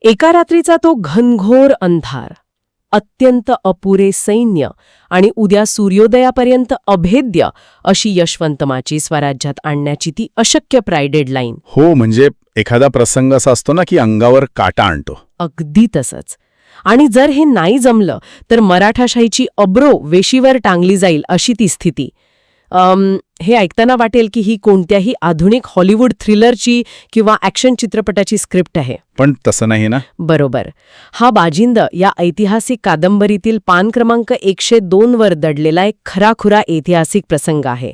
एका रात्रीचा तो घनघोर अंधार, अत्यंत अपुरे सैन्य आणि उद्या सूर्योदयापर्यंत अभेद्य अशी यशवंतमाची स्वराज्यात आणण्याची ती अशक्यप्राय डेडलाईन. हो, म्हणजे एखादा प्रसंग असा असतो ना की अंगावर काटा आणतो. अगदी तसंच. आणि जर हे नाही जमलं तर मराठाशाहीची अब्रो वेशीवर टांगली जाईल अशी ती स्थिती. हे ऐकताना वाटेल की ही कोणत्याही आधुनिक हॉलिवूड थ्रिलरची किंवा ॲक्शन चित्रपटाची स्क्रिप्ट आहे. पण तसं नाही ना. बरोबर. हा बाजिंद या ऐतिहासिक कादंबरीतील पान क्रमांक 102 वर दडलेला एक खराखुरा ऐतिहासिक प्रसंग आहे.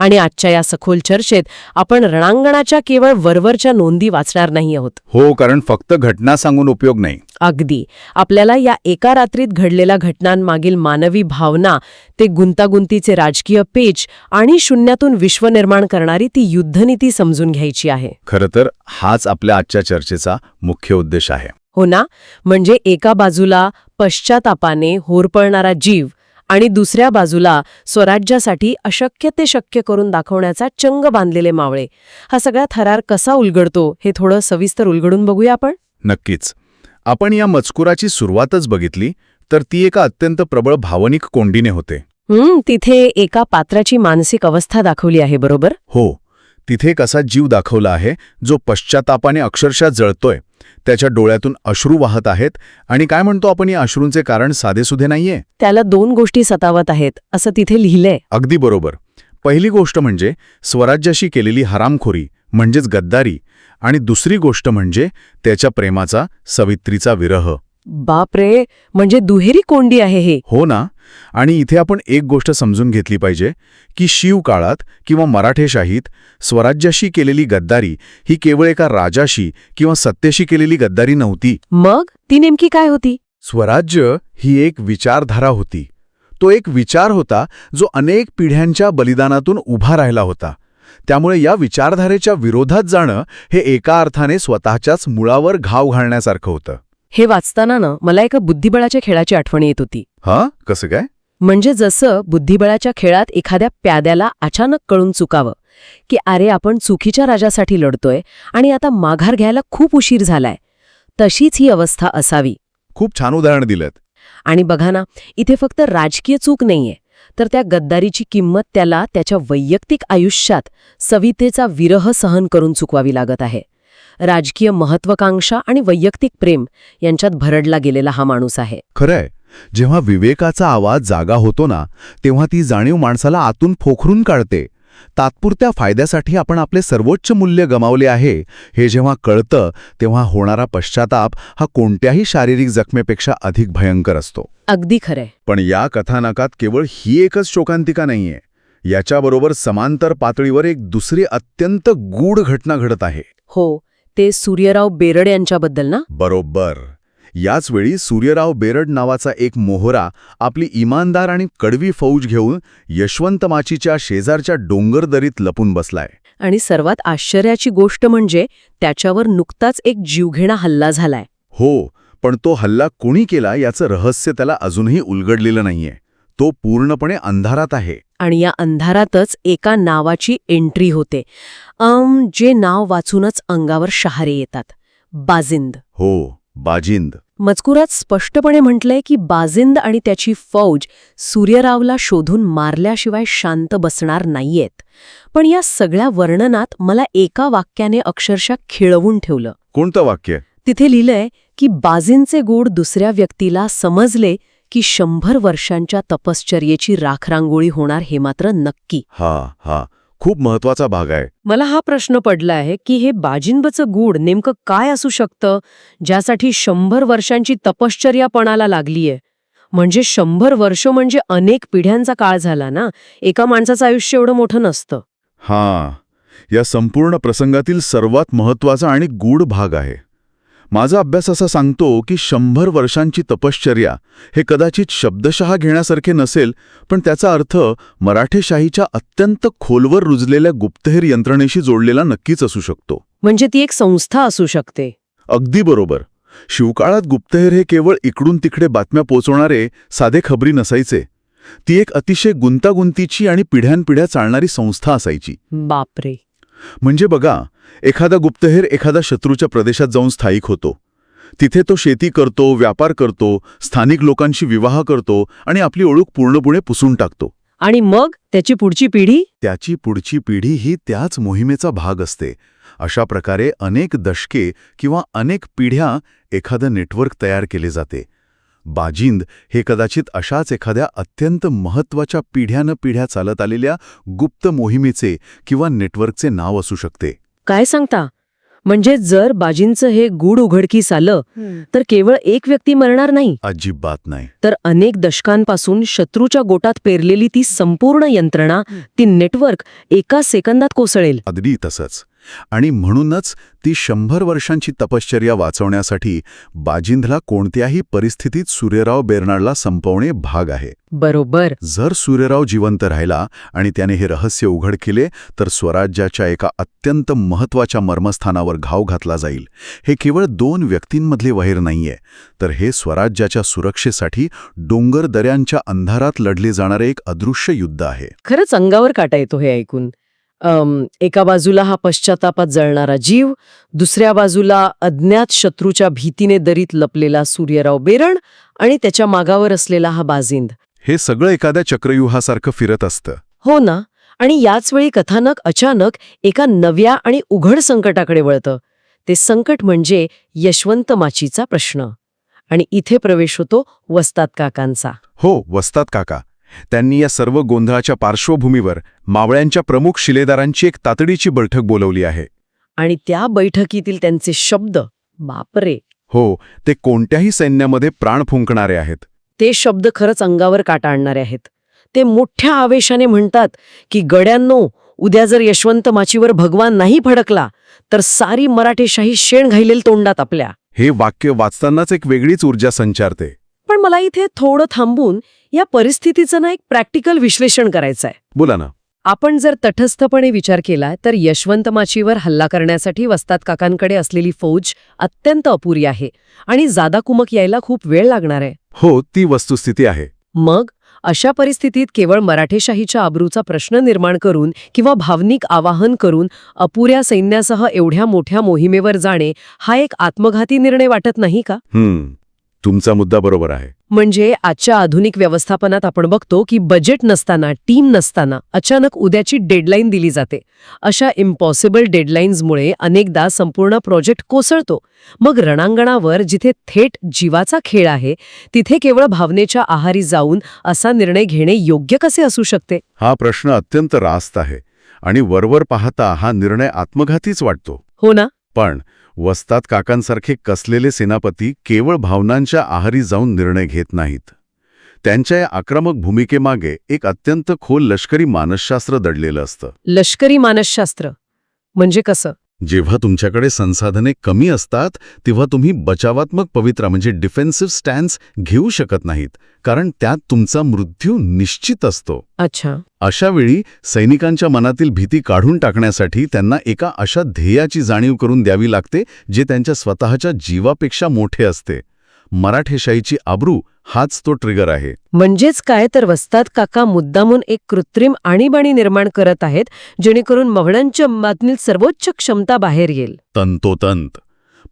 आणि आजच्या या सखोल चर्चेत आपण रणांगणाच्या केवळ वरवरच्या नोंदी वाचणार नाही आहोत. हो, कारण फक्त घटना सांगून उपयोग नाही. अगदी. आपल्याला या एका रात्रीत घडलेल्या घटनांमागील मानवी भावना, ते गुंतागुंतीचे राजकीय पेच आणि शून्यातून विश्व निर्माण करणारी ती युद्धनीती समजून घ्यायची आहे. खरं तर हाच आपल्या आजच्या चर्चेचा मुख्य उद्देश आहे. हो ना. म्हणजे एका बाजूला पश्चातापाने होरपळणारा जीव आणि दुसऱ्या बाजूला स्वराज्यासाठी अशक्य ते शक्य करून दाखवण्याचा चंग बांधलेले मावळे. हा सगळा थरार कसा उलगडतो हे थोडं सविस्तर उलगडून बघूया आपण. नक्कीच. आपण या मजकुराची सुरुवातच बघितली तर ती एका अत्यंत प्रबळ भावनिक कोंडीने होते. तिथे एका पात्राची मानसिक अवस्था दाखवली आहे, बरोबर? हो, तिथे एक असा जीव दाखवला आहे जो पश्चातापाने अक्षरशः जळतोय. त्याच्या डोळ्यातून अश्रू वाहत आहेत आणि काय म्हणतो आपण, या अश्रूंचे कारण साधेसुधे नाहीये. त्याला 2 गोष्टी सतावत आहेत असं तिथे लिहिलंय. अगदी बरोबर. पहिली गोष्ट म्हणजे स्वराज्याशी केलेली हरामखोरी म्हणजेच गद्दारी, आणि दुसरी गोष्ट म्हणजे त्याच्या प्रेमाचा, सवित्रीचा विरह. बापरे, म्हणजे दुहेरी कोंडी आहे हे. हो ना. आणि इथे आपण एक गोष्ट समजून घेतली पाहिजे की शिवकाळात किंवा मराठेशाहीत स्वराज्याशी केलेली गद्दारी ही केवळ एका राजाशी किंवा सत्तेशी केलेली गद्दारी नव्हती. मग ती नेमकी काय होती? स्वराज्य ही एक विचारधारा होती. तो एक विचार होता जो अनेक पिढ्यांच्या बलिदानातून उभा राहिला होता. त्यामुळे या विचारधारेच्या विरोधात जाणं हे एका अर्थाने स्वतःच्याच मुळावर घाव घालण्यासारखं होतं. हे वाचताना मला एका बुद्धिबळाच्या खेळाची आठवण येत होती. कसं काय? म्हणजे जसं बुद्धिबळाच्या खेळात एखाद्या प्याद्याला अचानक कळून चुकावं की अरे, आपण चुकीच्या राजासाठी लढतोय आणि आता माघार घ्यायला खूप उशीर झालाय, तशीच ही अवस्था असावी. खूप छान उदाहरण दिलं. आणि बघा ना, इथे फक्त राजकीय चूक नाहीये, तर त्या गद्दारीची किंमत त्याला त्याच्या वैयक्तिक आयुष्यात सवितेचा विरह सहन करून चुकवावी लागत आहे. राजकीय महत्वाकांक्षा आणि वैयक्तिक प्रेम यांच्यात भरडला गेलेला हा माणूस आहे. खरंय. जेव्हा विवेकाचा आवाज जागा होतो ना, तेव्हा ती जाणीव माणसाला आतून पोखरून काढते. तात्पुरत्या फायद्यासाठी आपण आपले सर्वोच्च मूल्य गमावले आहे हे जेव्हा कळतं, तेव्हा होणारा पश्चाताप हा कोणत्याही शारीरिक जखमेपेक्षा अधिक भयंकर असतो. अगदी खरंय. पण या कथानकात केवळ ही एकच शोकांतिका नाहीये. याच्याबरोबर समांतर पातळीवर एक दुसरी अत्यंत गूढ घटना घडत आहे. हो, ते सूर्यराव बेरड यांच्याबद्दल ना? बरोबर. याचवेळी सूर्यराव बेरड नावाचा एक मोहरा आपली इमानदार आणि कडवी फौज घेऊन यशवंतमाचीच्या शेजारच्या डोंगरदरीत लपून बसलाय. आणि सर्वात आश्चर्याची गोष्ट म्हणजे त्याच्यावर नुकताच एक जीवघेणा हल्ला झालाय. हो, पण तो हल्ला कोणी केला याचं रहस्य त्याला अजूनही उलगडलेलं नाहीये. तो पूर्णपणे अंधारात आहे. आणि या अंधारातच एका नावाची एंट्री होते, जे नाव वाचूनच अंगावर शहारे येतात. बाजिंद. हो, बाजिंद. मजकुरात स्पष्टपणे म्हटलंय की बाजिंद आणि त्याची फौज सूर्यरावला शोधून मारल्याशिवाय शांत बसणार नाहीयेत. पण या सगळ्या वर्णनात मला एका वाक्याने अक्षरशः खिळवून ठेवलं. कोणतं वाक्य? तिथे लिहिलंय की बाजिंदचे गूढ दुसऱ्या व्यक्तीला समजले की 100 वर्षांच्या तपश्चर्येची राखरांगोळी होणार हे मात्र नक्की. हा खूप महत्वाचा भाग आहे. मला हा प्रश्न पडला आहे की हे बाजिंदचं गूढ नेमकं काय असू शकतं ज्यासाठी 100 वर्षांची तपश्चर्या पणाला लागलीय. म्हणजे 100 वर्ष म्हणजे अनेक पिढ्यांचा काळ झाला ना. एका माणसाचं आयुष्य एवढं मोठं नसतं. या संपूर्ण प्रसंगातील सर्वात महत्वाचा आणि गूढ भाग आहे. माझा अभ्यास असा सांगतो की 100 वर्षांची तपश्चर्या हे कदाचित शब्दशः घेण्यासारखे नसेल, पण त्याचा अर्थ मराठेशाहीच्या अत्यंत खोलवर रुजलेल्या गुप्तहेर यंत्रणेशी जोडलेला नक्कीच असू शकतो. म्हणजे ती एक संस्था असू शकते. अगदी बरोबर. शिवकाळात गुप्तहेर हे केवळ इकडून तिकडे बातम्या पोचवणारे साधे खबरी नसायचे. ती एक अतिशय गुंतागुंतीची आणि पिढ्यानपिढ्या चालणारी संस्था असायची. बापरे. म्हणजे बघा, एखादा गुप्तहेर एखादा शत्रूच्या प्रदेशात जाऊन स्थायिक होतो. तिथे तो शेती करतो, व्यापार करतो, स्थानिक लोकांशी विवाह करतो आणि आपली ओळख पूर्णपणे पुसून टाकतो. आणि मग त्याची पुढची पिढी? त्याची पुढची पिढी ही त्याच मोहिमेचा भाग असते. अशा प्रकारे अनेक दशके किंवा अनेक पिढ्या एखादं नेटवर्क तयार केले जाते. बाजिंद हे कदाचित अशाच एखाद्या अत्यंत महत्त्वाच्या पिढ्यानपिढ्या चालत आलेल्या गुप्त मोहिमेचे किंवा नेटवर्कचे नाव असू शकते. काय सांगता? म्हणजे जर बाजींचं हे गूढ उघडकीस आलं तर केवळ एक व्यक्ती मरणार नाही, अजिबात नाही. तर अनेक दशकांपासून शत्रूच्या गोटात पेरलेली ती संपूर्ण यंत्रणा, ती नेटवर्क एका सेकंदात कोसळेल. अगदी तसंच. आणि म्हणूनच ती 100 वर्षांची तपश्चर्या वाचवण्यासाठी बाजिंदला कोणत्याही परिस्थितीत सूर्यराव बेर्नाडला संपवणे भाग आहे. बरोबर. जर सूर्यराव जिवंत राहिला आणि त्याने हे रहस्य उघड केले तर स्वराज्याच्या एका अत्यंत महत्त्वाच्या मर्मस्थानावर घाव घातला जाईल. हे केवळ 2 व्यक्तींमधले वैर नाहीये, तर हे स्वराज्याच्या सुरक्षेसाठी डोंगर दऱ्यांच्या अंधारात लढले जाणारे एक अदृश्य युद्ध आहे. खरंच अंगावर काटा येतो हे ऐकून. एका बाजूला हा पश्चातापात जळणारा जीव, दुसऱ्या बाजूला अज्ञात शत्रूच्या भीतीने दरीत लपलेला सूर्यराव बेरड आणि त्याच्या मागावर असलेला हा बाजिंद. हे सगळं एखाद्या चक्रव्यूहासारखं फिरत असतं. हो ना. आणि याच वेळी कथानक अचानक एका नव्या आणि उघड संकटाकडे वळतं. ते संकट म्हणजे यशवंत माचीचा प्रश्न. आणि इथे प्रवेश होतो वस्ताद काकांचा. हो, वस्ताद काका. त्यांनी या सर्व गोंधळाच्या पार्श्वभूमीवर मावळ्यांच्या प्रमुख शिलेदारांची एक तातडीची बैठक बोलवली आहे. आणि त्या बैठकीतील त्यांचे शब्द, बापरे. हो, ते कोणत्याही सैन्यामध्ये प्राण फुंकणारे आहेत. ते शब्द खरंच अंगावर काटा आणणारे आहेत. ते मोठ्या आवेशाने म्हणतात की गड्यांनो, उद्या जर यशवंत माचीवर भगवान नाही फडकला तर सारी मराठेशाही शेण घाईलेल तोंडात आपल्या. हे वाक्य वाचतानाच एक वेगळीच ऊर्जा संचारते. पण मला इथे थोडं थांबून या परिस्थितीचं एक प्रॅक्टिकल विश्लेषण करायचं आहे. बोला ना. आपण जर तटस्थपणे विचार केला तर यशवंत माचीवर हल्ला करण्यासाठी वस्ताद काकांकडे असलेली फौज अत्यंत अपुरी आहे आणि जादा कुमक यायला खूप वेळ लागणार आहे. हो, ती वस्तुस्थिती आहे. मग अशा परिस्थितीत केवळ मराठेशाहीच्या आबरूचा प्रश्न निर्माण करून किंवा भावनिक आवाहन करून अपुऱ्या सैन्यासह एवढ्या मोठ्या मोहिमेवर जाणे हा एक आत्मघाती निर्णय वाटत नाही का? तुमचा मुद्दा बरोबर आहे. म्हणजे आजच्या आधुनिक व्यवस्थापनात आपण बघतो की बजेट नसताना, टीम नसताना अचानक उद्याची डेडलाईन दिली जाते. अशा इम्पॉसिबल डेडलाईन्समुळे अनेकदा संपूर्ण प्रोजेक्ट कोसळतो. मग रणांगणावर जिथे थेट जीवाचा खेळ आहे तिथे केवळ भावनेच्या आहारी जाऊन असा निर्णय घेणे योग्य कसे असू शकते? हा प्रश्न अत्यंत रास्त आहे आणि वरवर पाहता हा निर्णय आत्मघातीच वाटतो. हो ना. पण वस्ताद काकांसारखे कसलेले सेनापती केवळ भावनांच्या आहारी जाऊन निर्णय घेत नाहीत. त्यांच्या या आक्रमक भूमिकेमागे एक अत्यंत खोल लष्करी मानसशास्त्र दडलेलं असतं. लष्करी मानसशास्त्र म्हणजे कसं? जेव्हा तुमच्याकडे संसाधने कमी असतात तेव्हा तुम्ही बचावात्मक पवित्रा म्हणजे डिफेन्सिव्ह स्टॅन्स घेऊ शकत नाहीत, कारण त्यात तुमचा मृत्यू निश्चित असतो. अच्छा. अशा वेळी सैनिकांच्या मनातील भीती काढून टाकण्यासाठी त्यांना एका अशा ध्येयाची जाणीव करून द्यावी लागते जे त्यांच्या स्वतःच्या जीवापेक्षा मोठे असते. मराठेशाहीची आबरू हाच तो ट्रिगर आहे. म्हणजेच काय तर वस्ताद काका मुद्दामून एक कृत्रिम आणीबाणी निर्माण करत आहेत जेणेकरून मवळ्यांच्या बातमीत सर्वोच्च क्षमता बाहेर येईल. तंतोतंत.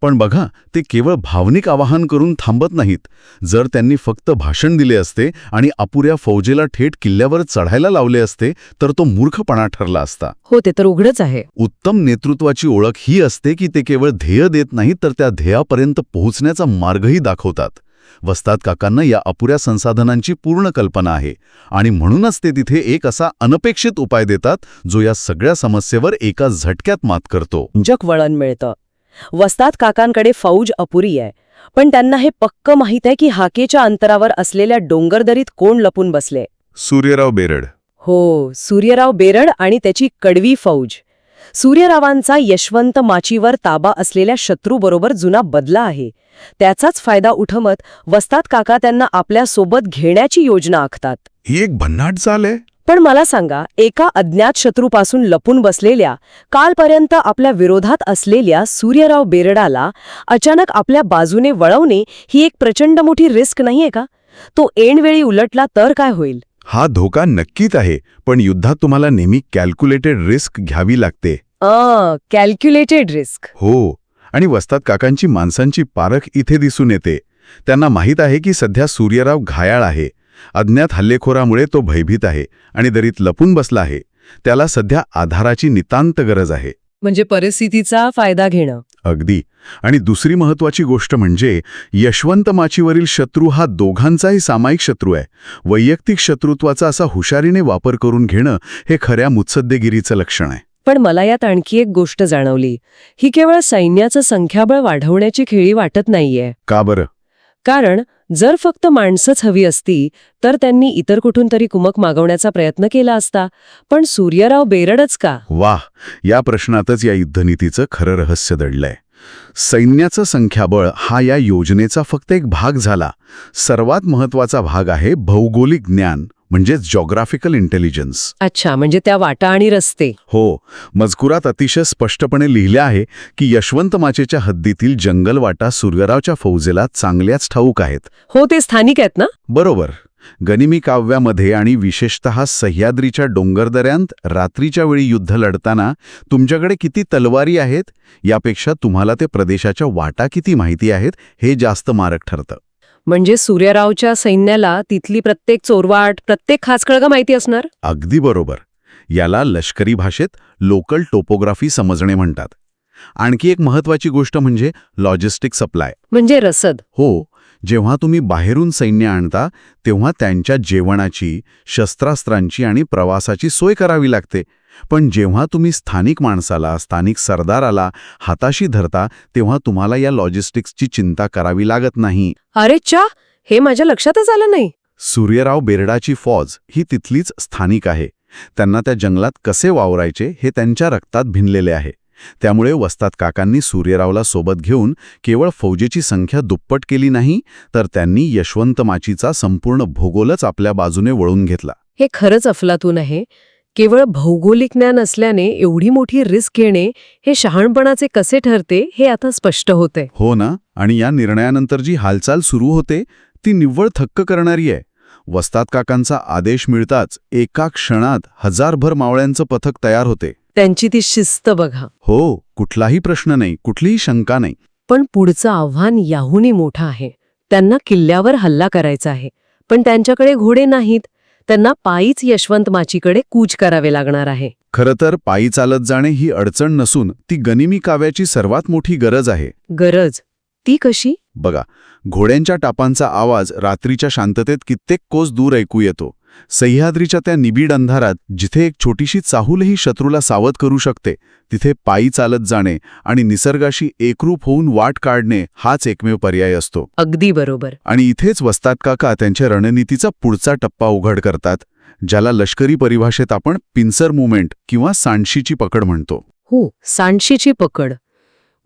पण बघा, ते केवळ भावनिक आवाहन करून थांबत नाहीत. जर त्यांनी फक्त भाषण दिले असते आणि अपुऱ्या फौजेला थेट किल्ल्यावर चढायला लावले असते तर तो मूर्खपणा ठरला असता. हो, ते तर उघडच आहे. उत्तम नेतृत्वाची ओळख ही असते की ते केवळ ध्येय देत नाहीत तर त्या ध्येयापर्यंत पोहोचण्याचा मार्गही दाखवतात. वस्ताद काकांना या अपुऱ्या संसाधनांची पूर्ण कल्पना आहे आणि म्हणूनच ते तिथे एक असा अनपेक्षित उपाय देतात जो या सगळ्या समस्येवर एका झटक्यात मात करतो. जग वळण मिळतं. वस्ताद काकांकडे फौज अपुरी आहे, पण त्यांना हे पक्क माहीत आहे की हाकेच्या अंतरावर असलेल्या डोंगरदरीत कोण लपून बसले. सूर्यराव बेरड. हो, सूर्यराव बेरड आणि त्याची कडवी फौज. सूर्यरावांचा यशवंत माचीवर ताबा असलेल्या शत्रूबरोबर जुना बदला आहे. त्याचाच फायदा उठवत वस्ताद काका त्यांना आपल्या सोबत घेण्याची योजना आखतात. ही एक भन्नाट चाल आहे. पण मला सांगा, एका अज्ञात शत्रूपासून लपून बसलेल्या, कालपर्यंत आपल्या विरोधात असलेल्या सूर्यराव बेरडाला अचानक आपल्या बाजूने वळवणे ही एक प्रचंड मोठी रिस्क नाहीये का? तो ऐनवेळी उलटला तर काय होईल? हा धोका नक्कीच आहे, पण युद्धात तुम्हाला नेहमी कॅल्क्युलेटेड रिस्क घ्यावी लागते. Calculated risk. हो, आणि वस्ताद काकांची माणसांची पारख इथे दिसून येते. त्यांना माहीत आहे की सध्या सूर्यराव घायाळ आहे. अज्ञात हल्लेखोरामुळे तो भयभीत आहे आणि दरीत लपून बसला आहे. त्याला सध्या आधाराची नितांत गरज आहे. म्हणजे परिस्थितीचा फायदा घेणं. अगदी. आणि दुसरी महत्वाची गोष्ट म्हणजे यशवंत माचीवरील शत्रू हा दोघांचाही सामायिक शत्रू आहे. वैयक्तिक शत्रुत्वाचा असा हुशारीने वापर करून घेणं हे खऱ्या मुत्सद्देगिरीचं लक्षण आहे. पण मला यात आणखी एक गोष्ट जाणवली. ही केवळ सैन्याचं संख्याबळ वाढवण्याची खेळी वाटत नाहीये. का बरं? कारण जर फक्त माणसंच हवी असती तर त्यांनी इतर कुठून तरी कुमक मागवण्याचा प्रयत्न केला असता. पण सूर्यराव बेरडच का? वाह! या प्रश्नातच या युद्धनीतीचं खरं रहस्य दडलंय. सैन्याचं संख्याबळ हा या योजनेचा फक्त एक भाग झाला. सर्वात महत्वाचा भाग आहे भौगोलिक ज्ञान, म्हणजेच जॉग्राफिकल इंटेलिजन्स. अच्छा, म्हणजे त्या वाटा आणि रस्ते. हो. मजकुरात अतिशय स्पष्टपणे लिहिले आहे की यशवंत माचेच्या हद्दीतील जंगलवाटा सूर्यरावच्या फौजेला चांगल्याच ठाऊक आहेत. हो, ते स्थानिक आहेत ना? बरोबर. गनिमी काव्यामध्ये आणि विशेषतः सह्याद्रीच्या डोंगरदऱ्यांत रात्रीच्या वेळी युद्ध लढताना तुमच्याकडे किती तलवारी आहेत यापेक्षा तुम्हाला ते प्रदेशाच्या वाटा किती माहिती आहेत हे जास्त मारक ठरतं. म्हणजे सूर्यरावच्या सैन्याला तिथली प्रत्येक चोरवाट, प्रत्येक खाचखळगा माहिती असणार? अगदी बरोबर. याला लष्करी भाषेत लोकल टोपोग्राफी समजणे म्हणतात. आणखी एक महत्वाची गोष्ट म्हणजे लॉजिस्टिक सप्लाय. म्हणजे रसद. हो. जेव्हा तुम्ही बाहेरून सैन्य आणता तेव्हा त्यांच्या जेवणाची, शस्त्रास्त्रांची आणि प्रवासाची सोय करावी लागते. पण जेव्हा तुम्ही स्थानिक माणसाला, स्थानिक सरदाराला हाताशी धरता तेव्हा तुम्हाला या लॉजिस्टिक्सची चिंता करावी लागत नाही. अरे च्या, हे माझ्या लक्षातच आलं नाही. सूर्यराव बेरडाची फौज ही तिथलीच स्थानिक आहे. त्यांना त्या जंगलात कसे वावरायचे हे त्यांच्या रक्तात भिनलेले आहे. त्यामुळे वस्ताद काकांनी सूर्यरावला सोबत घेऊन केवळ फौजेची संख्या दुप्पट केली नाही, तर त्यांनी यशवंत माचीचा संपूर्ण भूगोलच आपल्या बाजूने वळून घेतला. हे खरंच अफलातून आहे. केवळ भौगोलिक ज्ञान असल्याने एवढी मोठी रिस्क घेणे हे शहाणपणाचे कसे ठरते हे आता स्पष्ट होते. हो ना. आणि या निर्णयानंतर जी हालचाल सुरू होते ती निव्वळ थक्क करणारी आहे. वस्ताद काकांचा आदेश मिळताच एका क्षणात हजारभर मावळ्यांचं पथक तयार होते. त्यांची ती शिस्त बघा. हो. कुठलाही प्रश्न नाही, कुठलीही शंका नाही. पण पुढचं आव्हान याहूनही मोठं आहे. त्यांना किल्ल्यावर हल्ला करायचा आहे. पण त्यांच्याकडे घोडे नाहीत. त्यांना पायीच यशवंत माचीकडे कूच करावे लागणार आहे. खरं तर पायी चालत जाणे ही अडचण नसून ती गनिमी काव्याची सर्वात मोठी गरज आहे. गरज? ती कशी? बघा, घोड्यांच्या टापांचा आवाज रात्रीच्या शांततेत कित्येक कोस दूर ऐकू येतो. सह्याद्रीच्या त्या निबिड अंधारात जिथे एक छोटीशी चाहूलही शत्रूला सावध करू शकते, तिथे पायी चालत जाणे आणि निसर्गाशी एकरूप होऊन वाट काढणे हाच एकमेव पर्याय असतो. अगदी बरोबर. आणि इथेच वस्ताद काका त्यांच्या रणनीतीचा पुढचा टप्पा उघड करतात, ज्याला लष्करी परिभाषेत आपण पिन्सर मुवमेंट किंवा सांडशीची पकड म्हणतो. हो, सांडशीची पकड.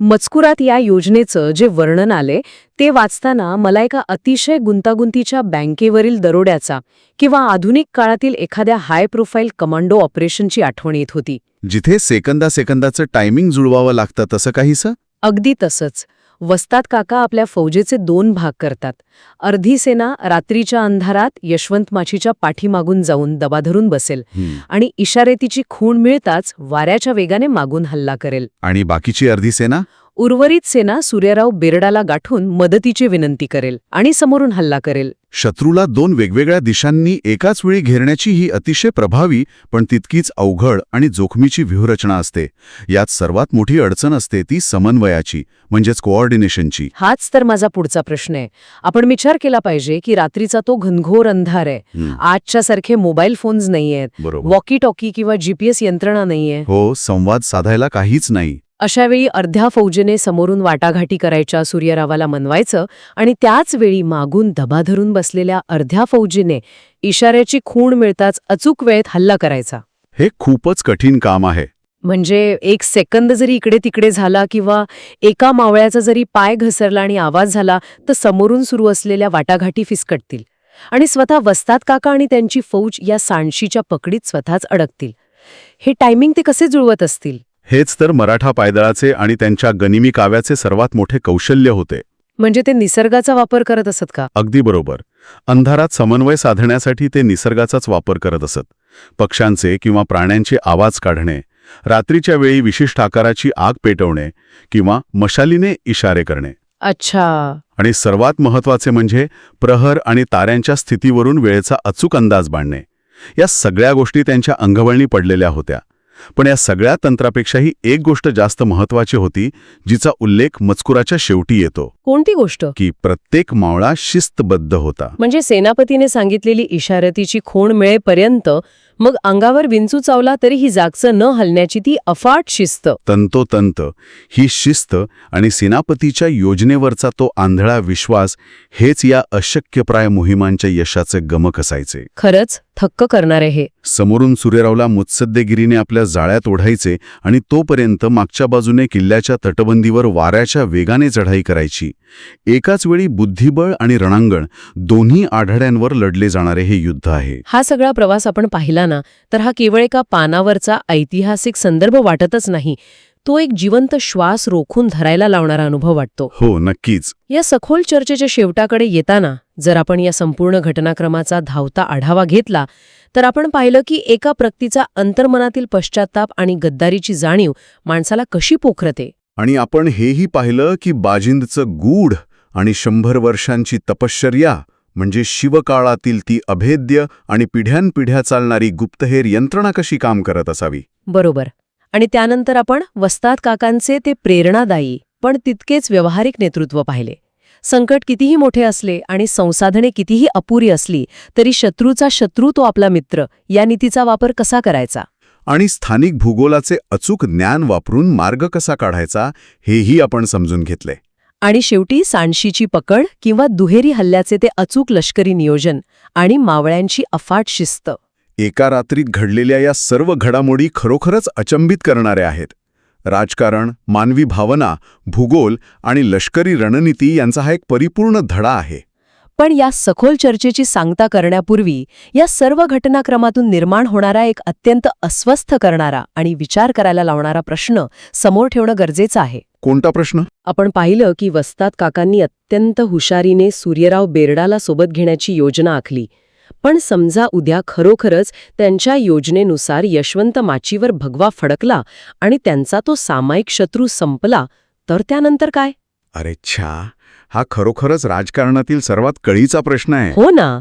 मजकुरात या योजनेचं जे वर्णन आले ते वाचताना मला एका अतिशय गुंतागुंतीच्या बँकेवरील दरोड्याचा किंवा आधुनिक काळातील एखाद्या हाय प्रोफाईल कमांडो ऑपरेशनची आठवण येत होती. जिथे सेकंदाचं टायमिंग जुळवावं लागतं तसं काहीसं? अगदी तसंच. वस्ताद काका आपल्या फौजेचे 2 भाग करतात. अर्धी सेना रात्रीच्या अंधारात यशवंत माचीच्या पाठीमागून जाऊन दबा धरून बसेल आणि इशारेतीची खूण मिळताच वाऱ्याच्या वेगाने मागून हल्ला करेल. आणि बाकीची अर्धी सेना? उर्वरित सेना सूर्यराव बेरडाला गाठून मदतीची विनंती करेल आणि समोरून हल्ला करेल. शत्रूला 2 वेगवेगळ्या दिशांनी एकाच वेळी घेरण्याची ही अतिशय प्रभावी पण तितकीच अवघड आणि जोखमीची व्यूहरचना असते. यात सर्वात मोठी अडचण असते ती समन्वयाची, म्हणजेच कोऑर्डिनेशनची. हाच तर माझा पुढचा प्रश्न आहे. आपण विचार केला पाहिजे की रात्रीचा तो घनघोर अंधार आहे. आजच्या सारखे मोबाईल फोन्स नाहीयेत, वॉकी टॉकी किंवा जीपीएस यंत्रणा नाहीये. हो, संवाद साधायला काहीच नाही. अशावेळी अर्ध्या फौजेने समोरून वाटाघाटी करायच्या सूर्यरावाला मनवायचं आणि त्याच वेळी मागून दबा धरून बसलेल्या अर्ध्या फौजेने इशाऱ्याची खूण मिळताच अचूक वेळेत हल्ला करायचा. हे खूपच कठीण काम आहे. म्हणजे 1 सेकंद जरी इकडे तिकडे झाला किंवा एका मावळ्याचा जरी पाय घसरला आणि आवाज झाला तर समोरून सुरू असलेल्या वाटाघाटी फिसकटतील आणि स्वतः वस्ताद काका आणि त्यांची फौज या सांडशीच्या पकडीत स्वतःच अडकतील. हे टायमिंग ते कसे जुळवत असतील? हेच तर मराठा पायदळाचे आणि त्यांच्या गनिमी काव्याचे सर्वात मोठे कौशल्य होते. म्हणजे ते निसर्गाचा वापर करत असत का? अगदी बरोबर. अंधारात समन्वय साधण्यासाठी ते निसर्गाचाच वापर करत असत. पक्ष्यांचे किंवा प्राण्यांचे आवाज काढणे, रात्रीच्या वेळी विशिष्ट आकाराची आग पेटवणे किंवा मशालीने इशारे करणे. अच्छा. आणि सर्वात महत्त्वाचे म्हणजे प्रहर आणि ताऱ्यांच्या स्थितीवरून वेळेचा अचूक अंदाज बांधणे. या सगळ्या गोष्टी त्यांच्या अंगवळणी पडलेल्या होत्या. पण या सगळ्या तंत्रापेक्षाही एक गोष्ट जास्त महत्त्वाची होती, जिचा उल्लेख मजकुराच्या शेवटी येतो. कोणती गोष्ट? की प्रत्येक मावळा शिस्तबद्ध होता. म्हणजे सेनापतीने सांगितलेली इशारतीची खूण मिळेपर्यंत मग अंगावर विंचू चावला तरीही जागचं न हलण्याची ती अफाट शिस्त. तंतोतंत ही शिस्त आणि सेनापतीच्या योजनेवरचा तो आंधळा विश्वास हेच या अशक्यप्राय मोहिमांच्या यशाचे गमक असायचे. खरंच थक्क करणारे हे. समोरून सूर्यरावला मुत्सद्देगिरीने आपल्या जाळ्यात ओढायचे आणि तोपर्यंत मागच्या बाजूने किल्ल्याच्या तटबंदीवर वाऱ्याच्या वेगाने चढाई करायची. एकाच वेळी बुद्धिबळ आणि रणांगण दोन्ही आढळ्यांवर लढले जाणारे हे युद्ध आहे. हा सगळा प्रवास आपण पाहिला ना, तर हा केवळ एका पानावरचा ऐतिहासिक संदर्भ वाटतच नाही, तो एक जिवंत श्वास रोखून धरायला लावणारा अनुभव वाटतो. हो, नक्कीच. या सखोल चर्चेच्या शेवटाकडे येताना जर आपण या संपूर्ण घटनाक्रमाचा धावता आढावा घेतला तर आपण पाहिलं की एका व्यक्तीचा अंतर्मनातील पश्चात्ताप आणि गद्दारीची जाणीव माणसाला कशी पोखरते. आणि आपण हेही पाहिलं की बाजिंदचं गूढ आणि 100 वर्षांची तपश्चर्या म्हणजे शिवकाळातील ती अभेद्य आणि पिढ्यानपिढ्या चालणारी गुप्तहेर यंत्रणा कशी काम करत असावी. बरोबर. आणि त्यानंतर आपण वस्ताद काकांचे ते प्रेरणादायी पण तितकेच व्यावहारिक नेतृत्व पाहिले. संकट कितीही मोठे असले आणि संसाधने कितीही अपुरी असली तरी शत्रूचा शत्रू तो आपला मित्र या नीतीचा वापर कसा करायचा आणि स्थानिक भूगोलाचे अचूक ज्ञान वापरून मार्ग कसा काढायचा हेही आपण समजून घेतले. आणि शेवटी सांडशीची पकड किंवा दुहेरी हल्ल्याचे ते अचूक लष्करी नियोजन आणि मावळ्यांची अफाट शिस्त. एका रात्रीत घडलेल्या या सर्व घडामोडी खरोखरच अचंबित करणाऱ्या आहेत. राजकारण, मानवी भावना, भूगोल आणि लष्करी रणनीती यांचा हा एक परिपूर्ण धडा आहे. पण या सखोल चर्चेची सांगता करण्यापूर्वी या सर्व घटनाक्रमातून निर्माण होणारा एक अत्यंत अस्वस्थ करणारा आणि विचार करायला लावणारा प्रश्न समोर ठेवणं गरजेचं आहे. कोणता प्रश्न? आपण पाहिलं की वस्ताद काकांनी अत्यंत हुशारीने सूर्यराव बेरडाला सोबत घेण्याची योजना आखली. पण समजा उद्या खरोखरच त्यांच्या योजनेनुसार यशवंत माचीवर भगवा फडकला आणि त्यांचा तो सामायिक शत्रू संपला तर त्यानंतर काय? अरे छा, हा खरोखरच राजकारणातील सर्वात कळीचा प्रश्न आहे. हो ना.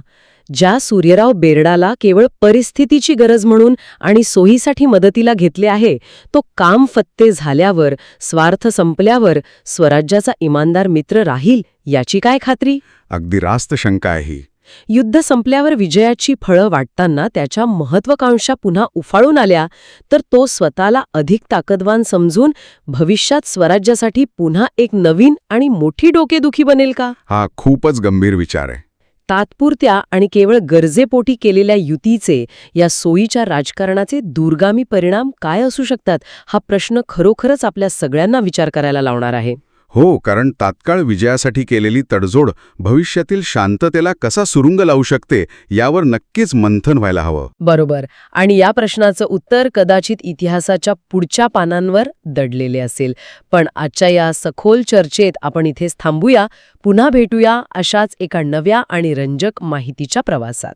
ज्या सूर्यराव बेरडाला केवळ परिस्थितीची गरज म्हणून आणि सोयीसाठी मदतीला घेतले आहे, तो काम फत्ते झाल्यावर, स्वार्थ संपल्यावर स्वराज्याचा इमानदार मित्र राहील याची काय खात्री? अगदी रास्त शंका आहे ही. युद्ध संपल्यावर विजयाची फळं वाटताना त्याच्या महत्वाकांक्षा पुन्हा उफाळून आल्या तर तो स्वतःला अधिक ताकदवान समजून भविष्यात स्वराज्यासाठी पुन्हा एक नवीन आणि मोठी डोकेदुखी बनेल का? हा खूपच गंभीर विचार आहे. तात्पुरत्या आणि केवळ गरजेपोटी केलेल्या युतीचे या सोयीच्या राजकारणाचे दूरगामी परिणाम काय असू शकतात हा प्रश्न खरोखरच आपल्या सगळ्यांना विचार करायला लावणार आहे. हो, कारण तात्काळ विजयासाठी केलेली तडजोड भविष्यातील शांततेला कसा सुरुंग लावू शकते यावर नक्कीच मंथन व्हायला हवं. बरोबर. आणि या प्रश्नाचं उत्तर कदाचित इतिहासाच्या पुढच्या पानांवर दडलेले असेल. पण आजच्या या सखोल चर्चेत आपण इथेच थांबूया. पुन्हा भेटूया अशाच एका नव्या आणि रंजक माहितीच्या प्रवासात.